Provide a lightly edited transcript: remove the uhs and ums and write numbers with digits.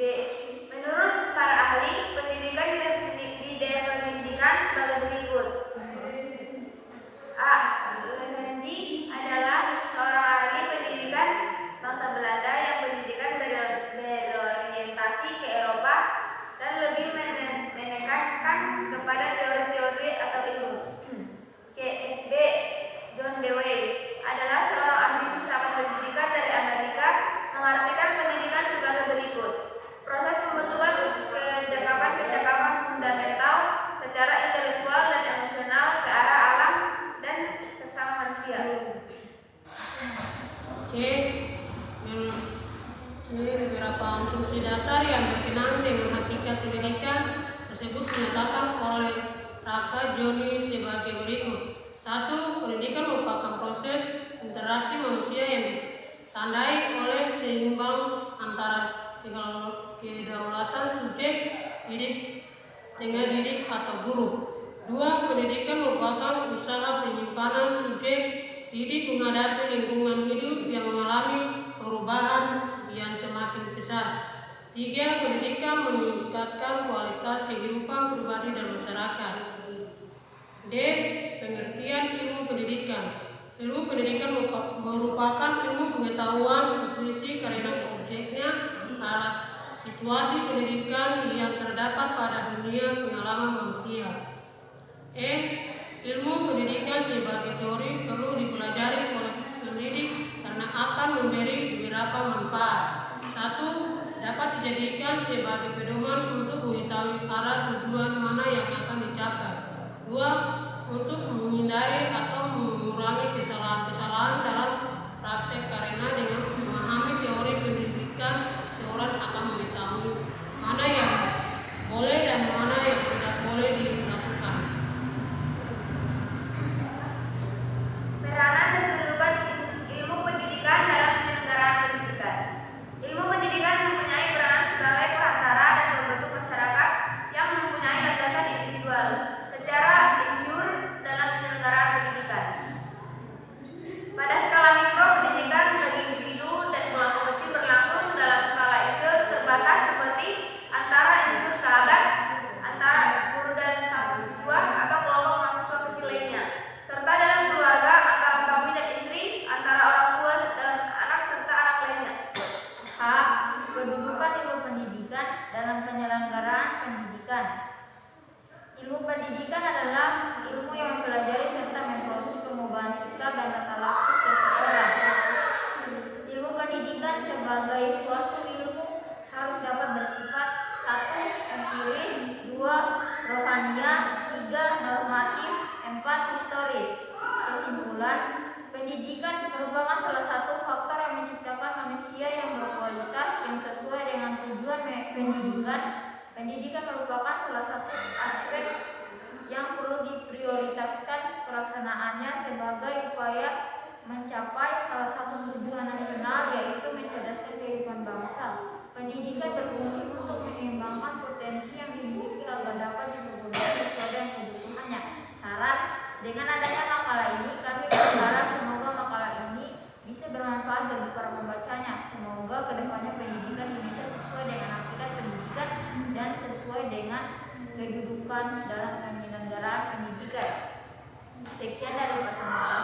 Menurut para ahli, pendidikan didefinisikan sebagai berikut. A. Levenji adalah seorang ahli pendidikan bangsa Belanda yang pendidikan berorientasi ke Eropa dan lebih menekankan kepada teori-teori atau ilmu. C. B. John Dewey adalah seorang ahli filsafat pendidikan dari Amerika, mengartikan pendidikan sebagai berikut. Proses pembentukan kecakapan fundamental secara intelektual dan emosional ke arah alam dan sesama manusia. C. Beberapa asumsi dasar yang berkenaan dengan hakikat pendidikan tersebut dinyatakan oleh Raka Joni sebagai berikut. 1. Pendidikan merupakan proses interaksi manusia yang ditandai oleh seimbang antara kedaulatan subjek didik dengan didik atau guru. 2. Pendidikan merupakan usaha penyimpanan subjek didik menghadapi lingkungan hidup yang mengalami perubahan yang semakin besar. 3. Pendidikan meningkatkan kualitas kehidupan pribadi dan masyarakat. D. Pengertian ilmu pendidikan. Ilmu pendidikan merupakan ilmu pengetahuan intuisi karena objeknya alat situasi pendidikan yang terdapat pada dunia pengalaman manusia. E. Ilmu pendidikan sebagai teori perlu dipelajari oleh pendidik karena akan memberi beberapa manfaat. 1. Dapat dijadikan sebagai pedoman untuk mengetahui arah tujuan mana yang akan dicapai. 2. Untuk menghindari atau mengurangi kesalahan-kesalahan dalam praktek karena dengan memahami teori pendidikan seorang akan mengetahui mana yang boleh dan mana yang tidak boleh dilakukan. Peranan dan kedudukan ilmu pendidikan dalam penyelenggaraan pendidikan. Ilmu pendidikan mempunyai peranan sebagai perantara dan membentuk masyarakat yang mempunyai gagasan individual secara insur dalam penyelenggaraan pendidikan. Pada skala mikro, pendidikan bagi individu dan kelompok kecil berlangsung dalam skala insur terbatas seperti antara insur sahabat, antara guru dan satu siswa atau kelompok mahasiswa kecil lainnya, serta dalam keluarga antara suami dan istri, antara orang tua dan anak serta anak lainnya. H. Kedudukan ilmu pendidikan dalam penyelenggaraan pendidikan. Ilmu pendidikan adalah ilmu yang mempelajari serta memproses perubahan sikap dan tata laku seseorang. Ilmu pendidikan sebagai suatu ilmu harus dapat bersifat 1. Empiris, 2. Rohaniah, 3. Normatif, 4. Historis. Kesimpulan, pendidikan merupakan salah satu faktor yang menciptakan manusia yang berkualitas yang sesuai dengan tujuan pendidikan. Pendidikan merupakan salah satu aspek yang perlu diprioritaskan pelaksanaannya sebagai upaya mencapai salah satu tujuan nasional, yaitu mencerdaskan kehidupan bangsa. Pendidikan berfungsi untuk mengembangkan potensi yang dimiliki agar dapat dipergunakan sesuai dengan kebutuhannya. Saran, dengan adanya makalah ini, kami berharap semoga makalah ini bisa bermanfaat bagi para pembacanya. Semoga kedepannya pendidikan Indonesia sesuai dengan hakikat pendidikan dan sesuai dengan kedudukan dalam penyelenggaraan pendidikan. Sekian dari persamaan.